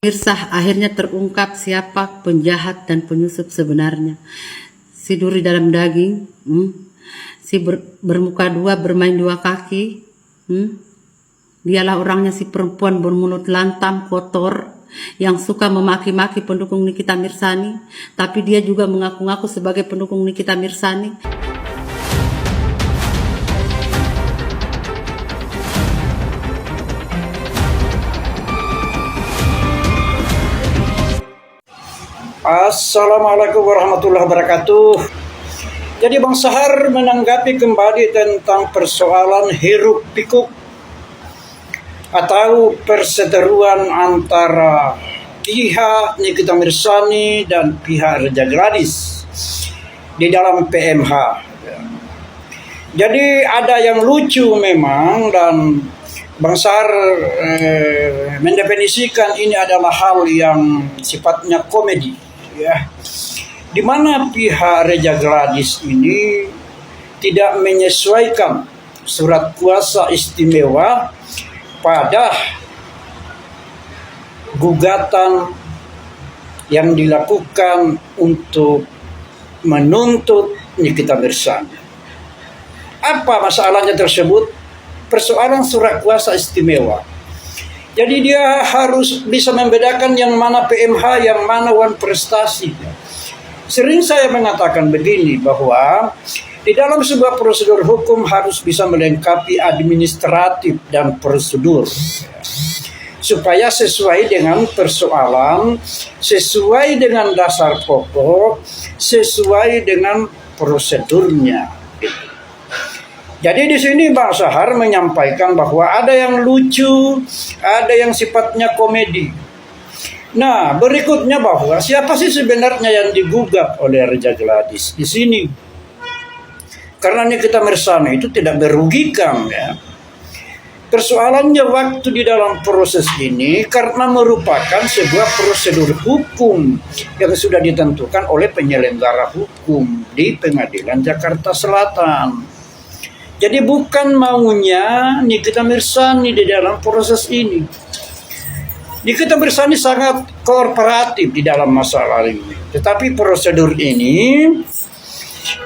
Pemirsa, akhirnya terungkap siapa penjahat dan penyusup sebenarnya. Si duri dalam daging, si bermuka dua, bermain dua kaki, dialah orangnya, si perempuan bermulut lantam, kotor, yang suka memaki-maki pendukung Nikita Mirzani, tapi dia juga mengaku-ngaku sebagai pendukung Nikita Mirzani. Assalamualaikum warahmatullahi wabarakatuh. Jadi Bang Sahar menanggapi kembali tentang persoalan hiruk pikuk atau perseteruan antara pihak Nikita Mirzani dan pihak Reza Gladys di dalam PMH. Jadi ada yang lucu memang, dan Bang Sahar mendefinisikan ini adalah hal yang sifatnya komedi, ya, di mana pihak Reza Gladys ini tidak menyesuaikan surat kuasa istimewa pada gugatan yang dilakukan untuk menuntut Nikita Mirzani. Apa masalahnya tersebut? Persoalan surat kuasa istimewa. Jadi dia harus bisa membedakan yang mana PMH, yang mana wan prestasi. Sering saya mengatakan begini, bahwa di dalam sebuah prosedur hukum harus bisa melengkapi administratif dan prosedur, supaya sesuai dengan persoalan, sesuai dengan dasar pokok, sesuai dengan prosedurnya. Jadi di sini Bang Sahar menyampaikan bahwa ada yang lucu, ada yang sifatnya komedi. Nah, berikutnya bahwa siapa sih sebenarnya yang digugat oleh Reza Gladys di sini? Karena Nikita Mirzani itu tidak merugikan, ya. Persoalannya waktu di dalam proses ini karena merupakan sebuah prosedur hukum yang sudah ditentukan oleh penyelenggara hukum di Pengadilan Jakarta Selatan. Jadi bukan maunya Nikita Mirzani di dalam proses ini. Nikita Mirzani sangat kooperatif di dalam masalah ini. Tetapi prosedur ini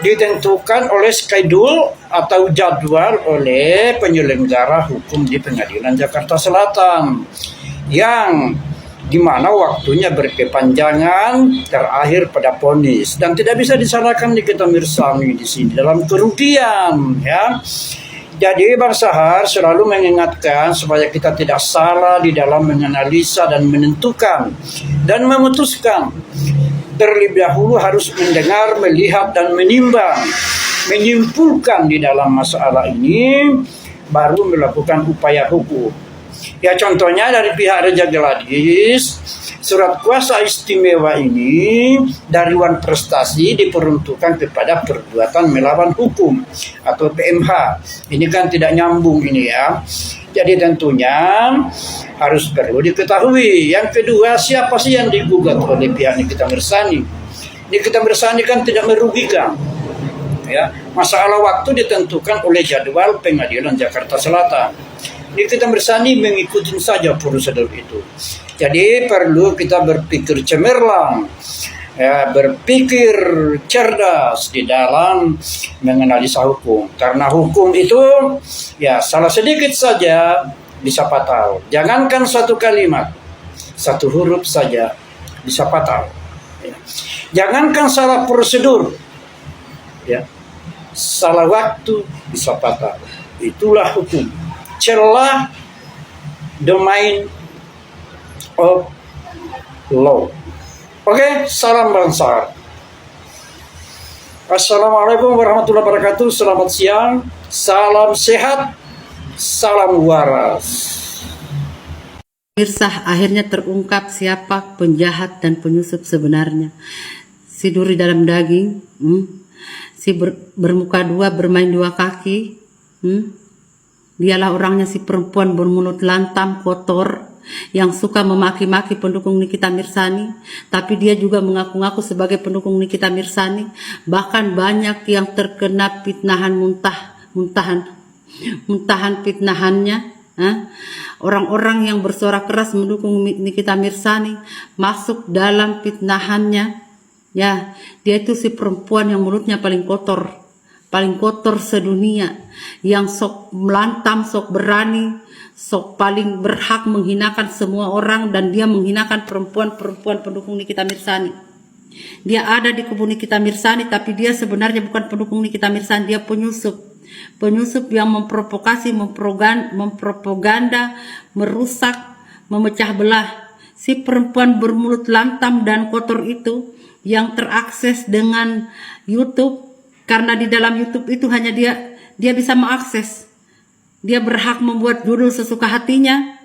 ditentukan oleh schedule atau jadwal oleh penyelenggara hukum di Pengadilan Jakarta Selatan, yang dimana waktunya berkepanjangan terakhir pada vonis, dan tidak bisa disalahkan Nikita Mirzani di sini dalam kerugian, ya. Jadi Bang Sahar selalu mengingatkan supaya kita tidak salah di dalam menganalisa dan menentukan dan memutuskan. Terlebih dahulu harus mendengar, melihat dan menimbang, menyimpulkan di dalam masalah ini, baru melakukan upaya hukum. Ya, contohnya dari pihak Reza Gladys, surat kuasa istimewa ini dari wan prestasi diperuntukkan kepada perbuatan melawan hukum atau PMH. Ini kan tidak nyambung ini, ya. Jadi tentunya harus perlu diketahui. Yang kedua, siapa sih yang digugat oleh pihak Nikita Mirzani? Nikita Mirzani kan tidak merugikan, ya. Masalah waktu ditentukan oleh jadwal Pengadilan Jakarta Selatan. Nikita Mirzani mengikuti saja prosedur itu. Jadi perlu kita berpikir cemerlang, ya, berpikir cerdas di dalam menganalisa hukum. Karena hukum itu, ya, salah sedikit saja bisa fatal. Jangankan satu kalimat, satu huruf saja bisa fatal. Ya. Jangankan salah prosedur, ya, salah waktu bisa fatal. Itulah hukum. Celah domain of law. Oke, salam Bang Sahar. Assalamualaikum warahmatullahi wabarakatuh. Selamat siang, salam sehat, salam waras. Pemirsa, akhirnya terungkap siapa penjahat dan penyusup sebenarnya. Si duri dalam daging, si bermuka dua, bermain dua kaki, dialah orangnya, si perempuan bermulut lantam, kotor, yang suka memaki-maki pendukung Nikita Mirzani, tapi dia juga mengaku-ngaku sebagai pendukung Nikita Mirzani. Bahkan banyak yang terkena fitnahan muntahan fitnahannya, Orang-orang yang bersuara keras mendukung Nikita Mirzani masuk dalam fitnahannya. Ya, dia itu si perempuan yang mulutnya paling kotor sedunia, yang sok melantam, sok berani, sok paling berhak menghinakan semua orang, dan dia menghinakan perempuan-perempuan pendukung Nikita Mirzani. Dia ada di kubu Nikita Mirzani, tapi dia sebenarnya bukan pendukung Nikita Mirzani, dia penyusup yang memprovokasi, mempropaganda, merusak, memecah belah. Si perempuan bermulut lantam dan kotor itu yang terakses dengan YouTube, karena di dalam YouTube itu hanya dia bisa mengakses. Dia berhak membuat judul sesuka hatinya,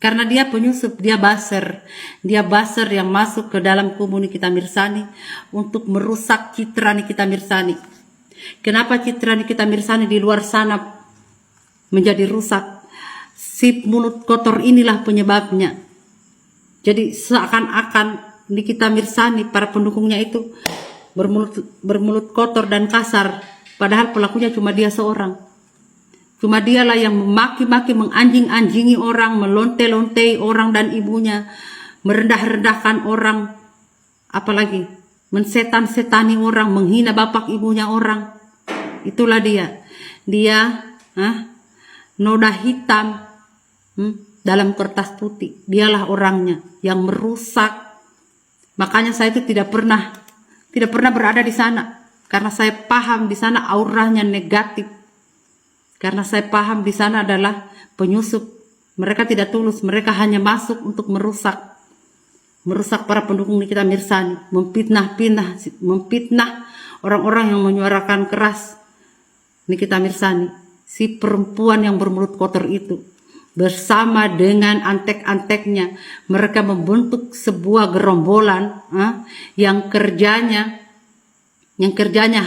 karena dia penyusup, dia buzzer yang masuk ke dalam kubu Nikita Mirzani untuk merusak citra Nikita Mirzani. Kenapa citra Nikita Mirzani di luar sana menjadi rusak? Si mulut kotor inilah penyebabnya. Jadi seakan-akan Nikita Mirzani, para pendukungnya itu bermulut kotor dan kasar, padahal pelakunya cuma dia seorang. Cuma dialah yang memaki-maki, menganjing-anjingi orang, melonte-lontei orang dan ibunya, merendah-rendahkan orang, apalagi mensetan-setani orang, menghina bapak ibunya orang. Itulah dia noda hitam dalam kertas putih. Dialah orangnya yang merusak. Makanya saya itu tidak pernah berada di sana, karena saya paham di sana auranya negatif. Karena saya paham di sana adalah penyusup. Mereka tidak tulus, mereka hanya masuk untuk merusak para pendukung Nikita Mirzani, memfitnah orang-orang yang menyuarakan keras Nikita Mirzani. Si perempuan yang bermulut kotor itu bersama dengan antek-anteknya, mereka membentuk sebuah gerombolan yang kerjanya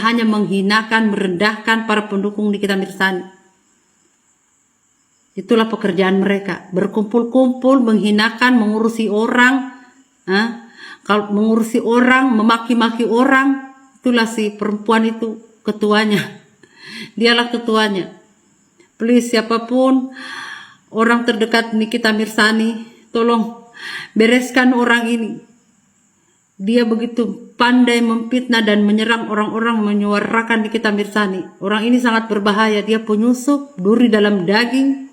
hanya menghinakan, merendahkan para pendukung Nikita Mirzani. Itulah pekerjaan mereka, berkumpul-kumpul, menghinakan, mengurusi orang, kalau mengurusi orang, memaki-maki orang. Itulah si perempuan itu ketuanya. Dialah ketuanya. Please, siapapun orang terdekat Nikita Mirzani, tolong bereskan orang ini. Dia begitu pandai memfitnah dan menyerang orang-orang menyuarakan Nikita Mirzani. Orang ini sangat berbahaya. Dia penyusup, duri dalam daging,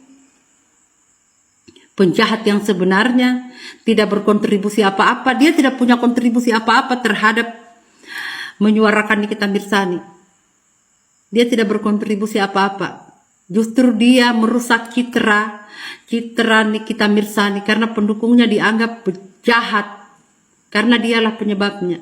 penjahat yang sebenarnya, tidak berkontribusi apa-apa. Dia tidak punya kontribusi apa-apa terhadap menyuarakan Nikita Mirzani. Dia tidak berkontribusi apa-apa. Justru dia merusak citra Nikita Mirzani karena pendukungnya dianggap jahat, karena dialah penyebabnya.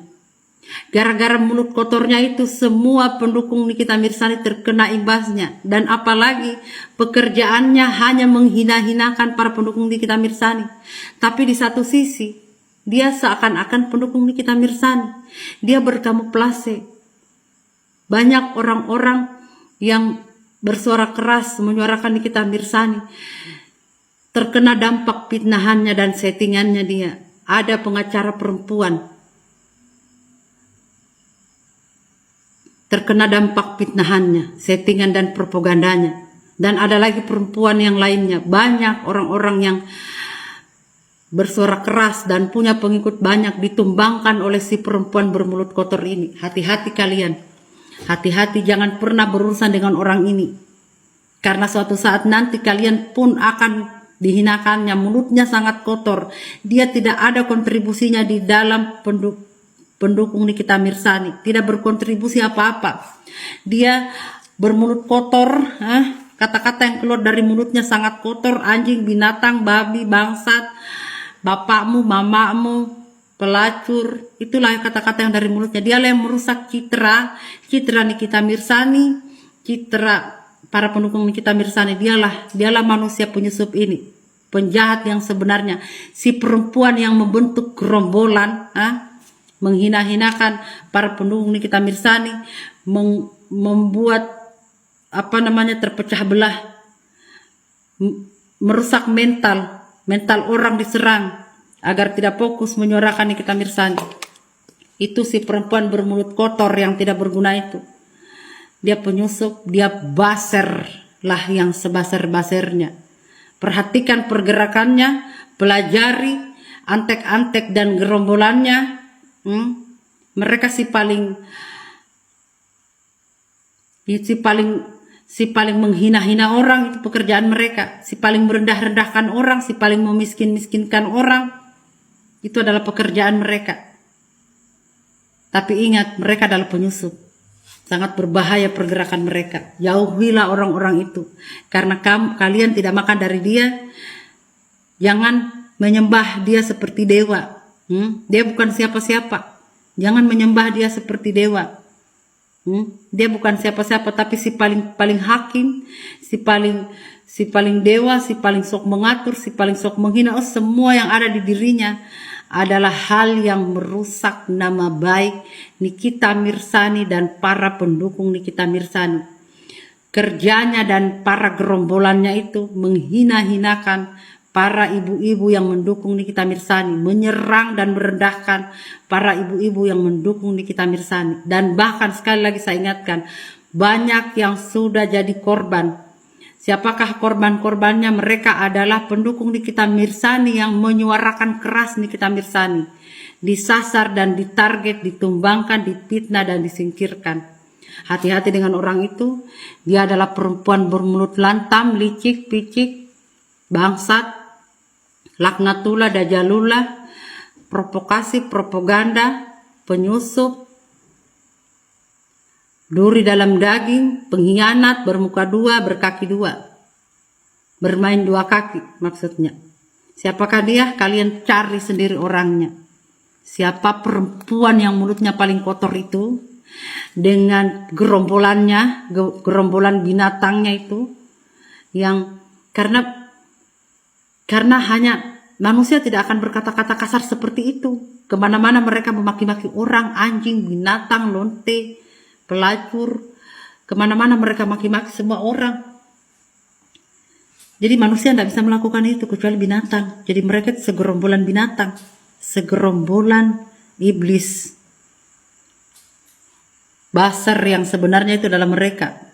Gara-gara mulut kotornya itu, semua pendukung Nikita Mirzani terkena imbasnya. Dan apalagi pekerjaannya hanya menghina-hinakan para pendukung Nikita Mirzani. Tapi di satu sisi, dia seakan-akan pendukung Nikita Mirzani. Dia berkamuflase. Banyak orang-orang yang bersuara keras menyuarakan Nikita Mirzani terkena dampak fitnahannya dan settingannya dia. Ada pengacara perempuan terkena dampak fitnahannya, settingan dan propagandanya. Dan ada lagi perempuan yang lainnya. Banyak orang-orang yang bersuara keras dan punya pengikut banyak ditumbangkan oleh si perempuan bermulut kotor ini. Hati-hati kalian. Hati-hati, jangan pernah berurusan dengan orang ini. Karena suatu saat nanti kalian pun akan dihinakannya. Mulutnya sangat kotor. Dia tidak ada kontribusinya di dalam pendukung Nikita Mirzani. Tidak berkontribusi apa-apa. Dia bermulut kotor. Kata-kata yang keluar dari mulutnya sangat kotor. Anjing, binatang, babi, bangsat, bapakmu, mamamu, pelacur. Itulah kata-kata yang dari mulutnya. Dialah yang merusak citra Nikita Mirzani, citra para pendukung Nikita Mirzani. Dialah manusia penyusup ini, penjahat yang sebenarnya. Si perempuan yang membentuk gerombolan, menghina-hinakan para pendukung Nikita Mirzani, membuat terpecah belah, merusak mental orang diserang agar tidak fokus menyuarakan Nikita Mirzani. Itu si perempuan bermulut kotor yang tidak berguna itu. Dia penyusup, dia buzzer, lah yang sebasar-basarnya. Perhatikan pergerakannya, pelajari antek-antek dan gerombolannya. Mereka si paling menghina-hina orang, itu pekerjaan mereka. Si paling merendah-rendahkan orang, si paling memiskin-miskinkan orang, itu adalah pekerjaan mereka. Tapi ingat, mereka adalah penyusup. Sangat berbahaya pergerakan mereka. Jauhilah orang-orang itu. Karena kalian tidak makan dari dia. Jangan menyembah dia seperti dewa. Dia bukan siapa-siapa. Jangan menyembah dia seperti dewa. Dia bukan siapa-siapa, tapi si paling hakim, si paling dewa, si paling sok mengatur, si paling sok menghina. Semua yang ada di dirinya adalah hal yang merusak nama baik Nikita Mirzani dan para pendukung Nikita Mirzani. Kerjanya dan para gerombolannya itu menghina-hinakan para ibu-ibu yang mendukung Nikita Mirzani, menyerang dan merendahkan para ibu-ibu yang mendukung Nikita Mirzani. Dan bahkan sekali lagi saya ingatkan, banyak yang sudah jadi korban. Siapakah korban-korbannya? Mereka adalah pendukung Nikita Mirzani yang menyuarakan keras Nikita Mirzani. Disasar dan ditarget, ditumbangkan, difitnah dan disingkirkan. Hati-hati dengan orang itu. Dia adalah perempuan bermulut lantam, licik, picik, bangsat, laknatullah, dajalullah, provokasi, propaganda, penyusup, duri dalam daging, pengkhianat, bermuka dua, berkaki dua. Bermain dua kaki maksudnya. Siapakah dia? Kalian cari sendiri orangnya. Siapa perempuan yang mulutnya paling kotor itu, dengan gerombolannya, gerombolan binatangnya itu, yang karena hanya manusia tidak akan berkata-kata kasar seperti itu. Kemana-mana mereka memaki-maki orang, anjing, binatang, lonte, pelacur, kemana-mana mereka maki-maki semua orang. Jadi manusia tidak bisa melakukan itu kecuali binatang. Jadi mereka itu segerombolan binatang, segerombolan iblis. Basar yang sebenarnya itu adalah mereka.